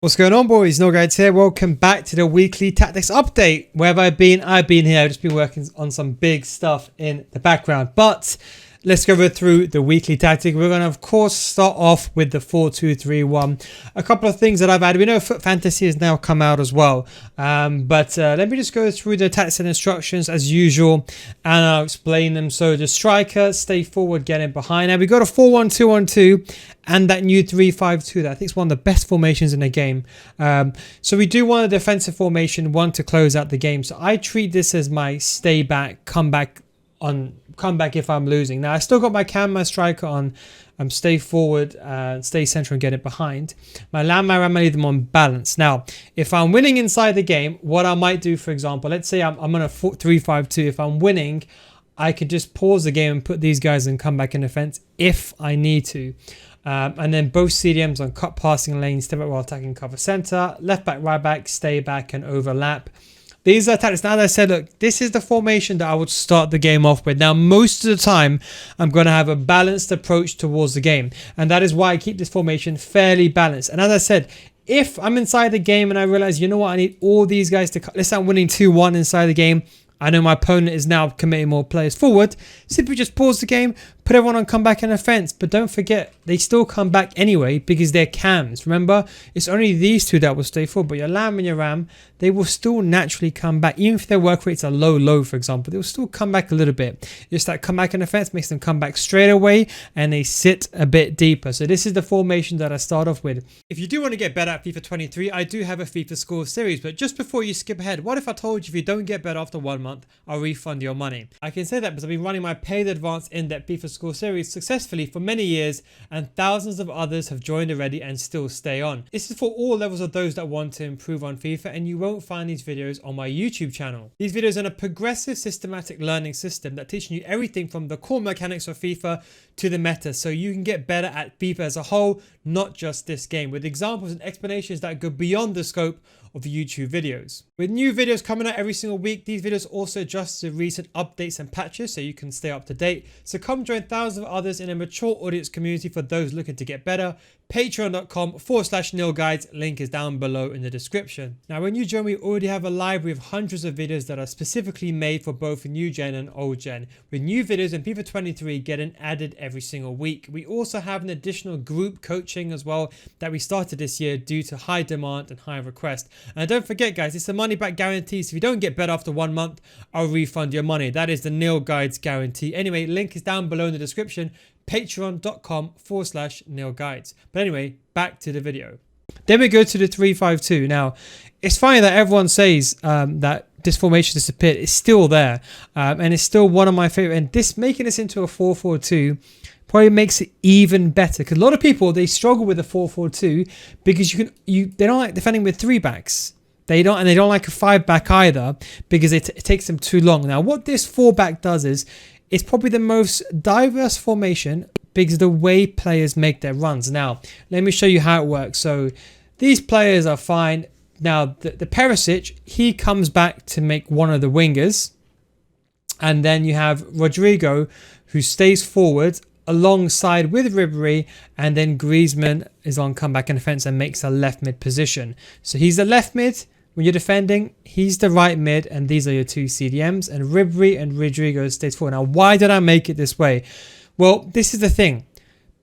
What's going on, boys? No Guides here. Welcome back to the weekly tactics update. Where have I been? I've been here. I've just been working on some big stuff in the background. But let's go through the weekly tactic. We're going to, of course, start off with the 4-2-3-1. A couple of things that I've added. We know Foot Fantasy has now come out as well. But let me just go through the tactics and instructions as usual, and I'll explain them. So the striker, stay forward, get in behind. Now we got a 4-1-2-1-2. And that new 3-5-2 that I think is one of the best formations in the game. So we do want a defensive formation, one to close out the game. So I treat this as my stay back, come back if I'm losing. Now I still got my cam, my striker on stay forward, stay central and get it behind. My ram, I leave them on balance. Now, if I'm winning inside the game, what I might do, for example, let's say I'm on a 3-5-2. If I'm winning, I could just pause the game and put these guys and come back in defense if I need to. And then both CDMs on cut passing lanes, step back while attacking cover center, left back, right back, stay back and overlap. These are tactics. Now, as I said, look, this is the formation that I would start the game off with. Now, most of the time, I'm going to have a balanced approach towards the game. And that is why I keep this formation fairly balanced. And as I said, if I'm inside the game and I realize, you know what, I need all these guys to cut. Let's say I'm winning 2-1 inside the game. I know my opponent is now committing more players forward. Simply just pause the game, put everyone on comeback and offense. But don't forget, they still come back anyway because they're cams. Remember, it's only these two that will stay forward. But your lamb and your ram, they will still naturally come back. Even if their work rates are low, for example, they'll still come back a little bit. Just that comeback and offense makes them come back straight away and they sit a bit deeper. So this is the formation that I start off with. If you do want to get better at FIFA 23, I do have a FIFA School Series. But just before you skip ahead, what if I told you if you don't get better after 1 month, I'll refund your money? I can say that because I've been running my paid advanced in-depth FIFA School Series successfully for many years, and thousands of others have joined already and still stay on. This is for all levels of those that want to improve on FIFA, and you won't find these videos on my YouTube channel. These videos are a progressive systematic learning system that teaches you everything from the core mechanics of FIFA to the meta, so you can get better at FIFA as a whole, not just this game, with examples and explanations that go beyond the scope of YouTube videos. With new videos coming out every single week, these videos also adjust to recent updates and patches so you can stay up to date. So come join thousands of others in a mature audience community for those looking to get better. Patreon.com/NilGuides, link is down below in the description. Now when you join, we already have a library of hundreds of videos that are specifically made for both new gen and old gen, with new videos in FIFA 23 getting added every single week. We also have an additional group coaching as well that we started this year due to high demand and high request. And don't forget, guys, it's a money back guarantee. So if you don't get better after 1 month, I'll refund your money. That is the Nil Guides guarantee. Anyway, link is down below in the description. Patreon.com/NilGuides. But anyway, back to the video. Then we go to the 3-5-2. Now, it's funny that everyone says that this formation disappeared. It's still there, and it's still one of my favorite. And this making this into a 4-4-2 probably makes it even better, because a lot of people, they struggle with a 4-4-2 because they don't like defending with 3 backs. They don't like a 5 back either because it takes them too long. Now, what this 4 back does is it's probably the most diverse formation because the way players make their runs. Now, let me show you how it works. So these players are fine. Now, the Perisic, he comes back to make one of the wingers. And then you have Rodrigo, who stays forward alongside with Ribery, and then Griezmann is on comeback and defense and makes a left mid position. So he's the left mid when you're defending, he's the right mid, and these are your 2 CDMs, and Ribery and Rodrigo stays forward. Now, why did I make it this way? Well, this is the thing.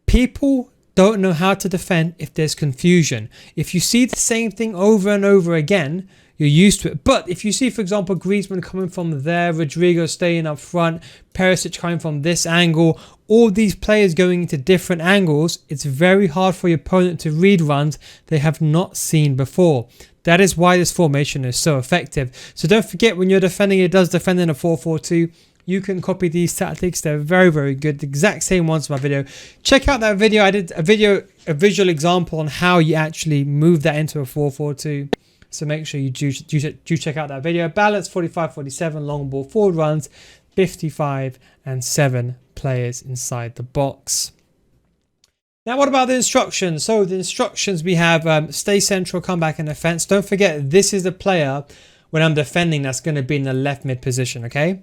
People don't know how to defend if there's confusion. If you see the same thing over and over again, you're used to it. But if you see, for example, Griezmann coming from there, Rodrigo staying up front, Perisic coming from this angle, all these players going into different angles, it's very hard for your opponent to read runs they have not seen before. That is why this formation is so effective. So don't forget, when you're defending, it does defend in a 4-4-2. You can copy these tactics. They're very, very good. The exact same ones in my video. Check out that video. I did a visual example on how you actually move that into a 4-4-2. So make sure you do check out that video. Balance 45-47, long ball forward runs, 55 and 7 players inside the box. Now, what about the instructions? So the instructions we have, stay central, come back and defense. Don't forget, this is the player when I'm defending that's going to be in the left mid position, okay?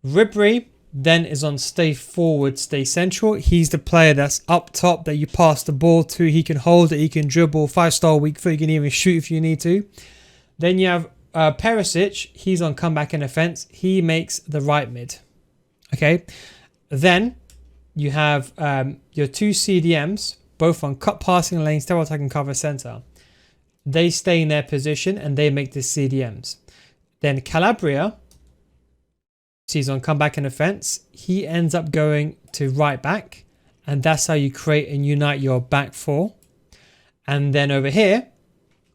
Ribery then is on stay forward, stay central. He's the player that's up top that you pass the ball to. He can hold it, he can dribble, 5-star weak foot, you can even shoot if you need to. Then you have Perisic, he's on comeback and offense. He makes the right mid. Okay. Then you have your two CDMs, both on cut passing lane, stable attacking cover center. They stay in their position and they make the CDMs. Then Calabria, he's on comeback and offense. He ends up going to right back, and that's how you create and unite your back four. And then over here,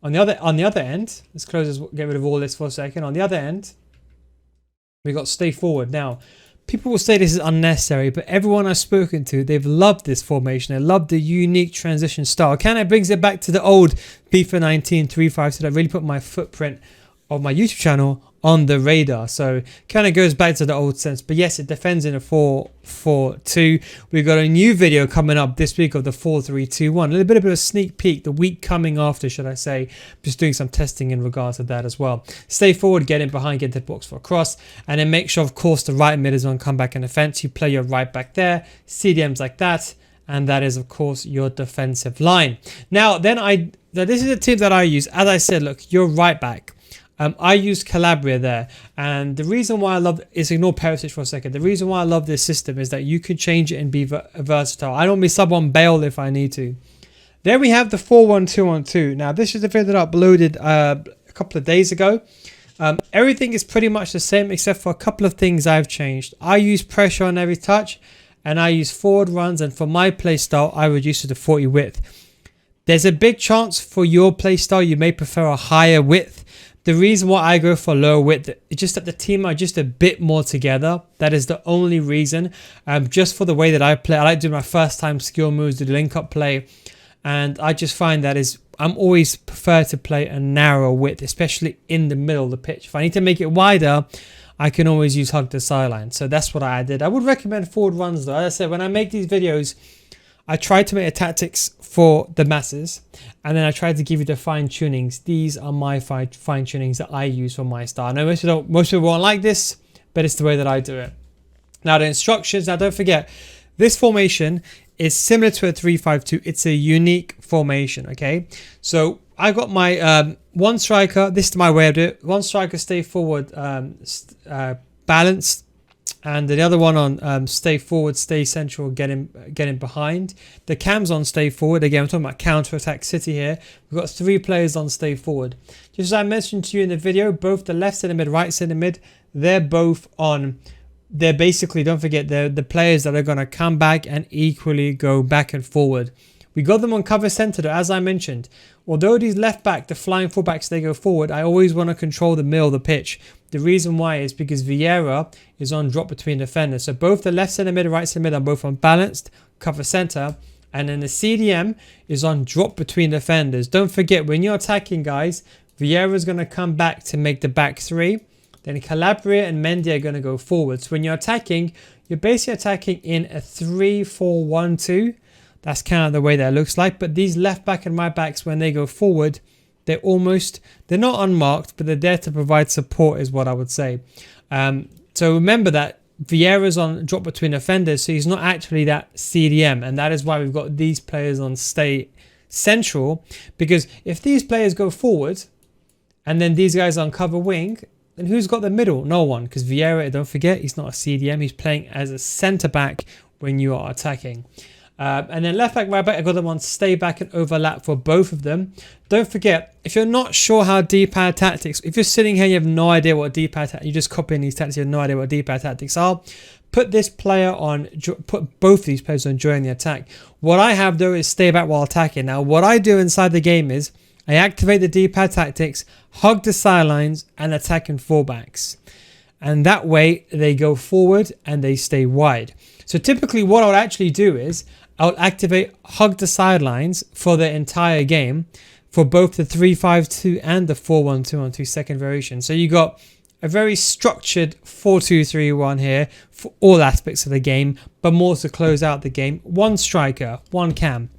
on the other end, let's close this, get rid of all this for a second. On the other end, we got stay forward. Now, people will say this is unnecessary, but everyone I've spoken to, they've loved this formation. They love the unique transition style. Kind of brings it back to the old FIFA 19 3-5, so that really put my footprint of my YouTube channel on the radar. So kind of goes back to the old sense. But yes, it defends in a 4-4-2. We've got a new video coming up this week of the 4-3-2-1. A little bit of a sneak peek, the week coming after, should I say. Just doing some testing in regards to that as well. Stay forward, get in behind, get the box for a cross, and then make sure, of course, the right mid is on comeback and offense. You play your right back there, CDMs like that, and that is, of course, your defensive line. Now, this is a tip that I use. As I said, look, you're right back. I use Calabria there, and the reason why I love is, ignore Perisic for a second. The reason why I love this system is that you can change it and be versatile. I normally sub on Bale if I need to. Then we have the 4-1-2-1-2. Now this is the video that I uploaded a couple of days ago. Everything is pretty much the same except for a couple of things I've changed. I use pressure on every touch, and I use forward runs, and for my play style I reduce it to 40 width. There's a big chance for your play style you may prefer a higher width. The reason why I go for lower width is just that the team are just a bit more together. That is the only reason. Just for the way that I play, I like doing my first time skill moves, do the link up play, and I just find that I'm always prefer to play a narrow width, especially in the middle of the pitch. If I need to make it wider, I can always use hug the sideline. So that's what I did. I would recommend forward runs though. As I said, when I make these videos, I try to make a tactics for the masses, and then I try to give you the fine tunings. These are my fine tunings that I use for my style. I know most people won't like this, but it's the way that I do it. Now the instructions, now don't forget, this formation is similar to a 3-5-2. It's a unique formation, okay? So I got my one striker, this is my way of doing it. One striker stay forward, balanced. And the other one on stay forward, stay central, get in behind. The cam's on stay forward. Again, I'm talking about counter-attack City here. We've got 3 players on stay forward. Just as I mentioned to you in the video, both the left centre mid, right centre mid, they're both on. They're basically, don't forget, they're the players that are going to come back and equally go back and forward. We got them on cover centre though, as I mentioned. Although these left back, the flying fullbacks, they go forward, I always want to control the middle of the pitch. The reason why is because Vieira is on drop between defenders. So both the left centre mid and right centre mid are both on balanced cover centre. And then the CDM is on drop between defenders. Don't forget, when you're attacking, guys, Vieira is going to come back to make the back 3. Then Calabria and Mendy are going to go forward. So when you're attacking, you're basically attacking in a 3-4-1-2. That's kind of the way that it looks like. But these left back and right backs, when they go forward, they're not unmarked, but they're there to provide support is what I would say. So remember that Vieira's on drop between defenders, so he's not actually that CDM. And that is why we've got these players on stay central. Because if these players go forward and then these guys on cover wing, then who's got the middle? No one. Because Vieira, don't forget, he's not a CDM. He's playing as a centre back when you are attacking. And then left back, right back, I got them on stay back and overlap for both of them. Don't forget, if you're not sure how D-pad tactics, if you're sitting here, you have no idea what D-pad tactics, you just copying these tactics, you have no idea what D-pad tactics are. Put this player on, put both these players on during the attack. What I have though is stay back while attacking. Now, what I do inside the game is I activate the D-pad tactics, hug the sidelines, and attack in fullbacks. And that way they go forward and they stay wide. So typically what I would actually do is I would activate hug the sidelines for the entire game for both the 3-5-2 and the 4-1-2-1-2 second variation. So you got a very structured 4-2-3-1 here for all aspects of the game, but more to close out the game. One striker, one cam.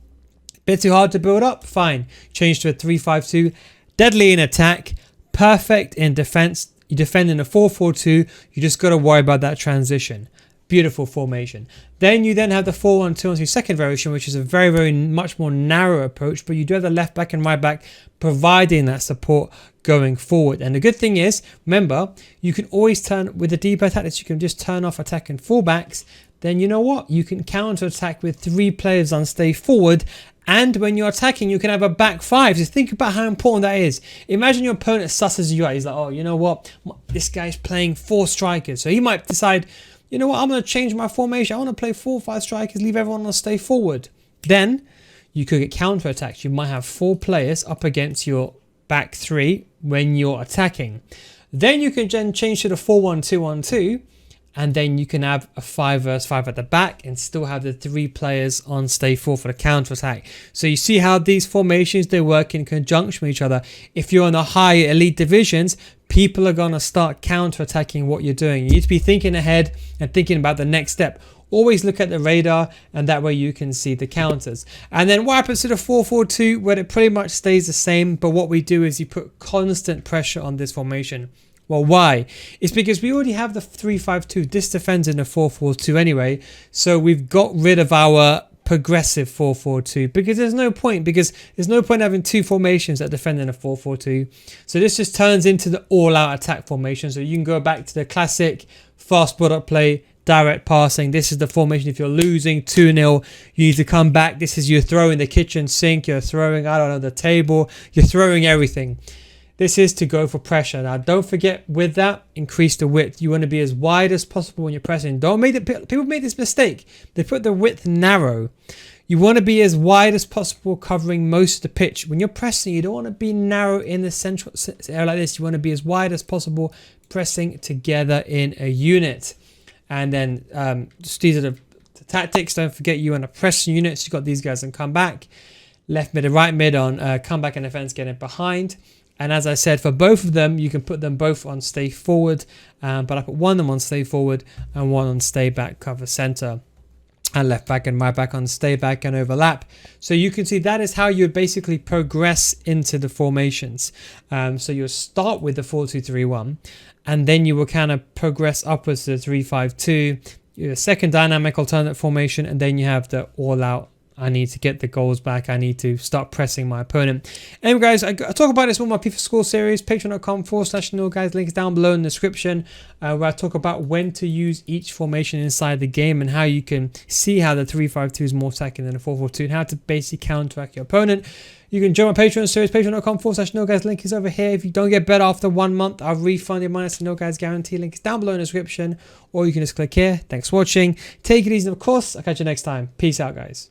Bit too hard to build up? Fine. Change to a 3-5-2. Deadly in attack, perfect in defense. You defend in a 4-4-2. You just got to worry about that transition. Beautiful formation. Then you then have the 4-1-2-1-2 second variation, which is a very much more narrow approach, but you do have the left back and right back providing that support going forward. And the good thing is, remember, you can always turn with the deeper tactics, you can just turn off attacking fullbacks. Then you know what? You can counter attack with 3 players on stay forward. And when you're attacking, you can have a back 5. So think about how important that is. Imagine your opponent susses you out. He's like, oh, you know what? This guy's playing 4 strikers. So he might decide, you know what? I'm going to change my formation. I want to play 4-5 strikers, leave everyone on stay forward. Then you could get counter attacks. You might have 4 players up against your back 3 when you're attacking. Then you can then change to the 4-1-2-1-2. And then you can have a 5 versus 5 at the back and still have the 3 players on stay 4 for the counter attack. So you see how these formations, they work in conjunction with each other. If you're in the higher elite divisions, people are going to start counter attacking what you're doing. You need to be thinking ahead and thinking about the next step. Always look at the radar, and that way you can see the counters. And then what happens to the 4-4-2? Well, it pretty much stays the same, but what we do is you put constant pressure on this formation. Well, why? It's because we already have the 3-5-2. This defends in the 4-4-2 anyway. So we've got rid of our progressive 4-4-2 because there's no point having 2 formations that defend in a 4-4-2. So this just turns into the all-out attack formation. So you can go back to the classic fast build-up play, direct passing. This is the formation. If you're losing 2-0, you need to come back. This is you're throwing the kitchen sink. You're throwing, I don't know, the table. You're throwing everything. This is to go for pressure. Now, don't forget with that, increase the width. You want to be as wide as possible when you're pressing. Don't make it. People make this mistake. They put the width narrow. You want to be as wide as possible, covering most of the pitch. When you're pressing, you don't want to be narrow in the central area like this. You want to be as wide as possible, pressing together in a unit. And then these are the tactics. Don't forget you want to press units. You've got these guys on come back. Left mid and right mid on come back and defense getting behind. And as I said, for both of them, you can put them both on stay forward. But I put one of them on stay forward and one on stay back cover center. And left back and right back on stay back and overlap. So you can see that is how you would basically progress into the formations. So you'll start with the 4-2-3-1. And then you will kind of progress upwards to the 3-5-2. Your second dynamic alternate formation. And then you have the all-out. I need to get the goals back. I need to start pressing my opponent. Anyway, guys, I talk about this with my FIFA School Series. Patreon.com/NeilGuys. Guys, links down below in the description where I talk about when to use each formation inside the game and how you can see how the 3-5-2 is more attacking than the 4-4-2 and how to basically counteract your opponent. You can join my Patreon series, patreon.com/NeilGuys. Link is over here. If you don't get better after 1 month, I'll refund your money. It's the NeilGuys guarantee. Link is down below in the description, or you can just click here. Thanks for watching. Take it easy, of course. I'll catch you next time. Peace out, guys.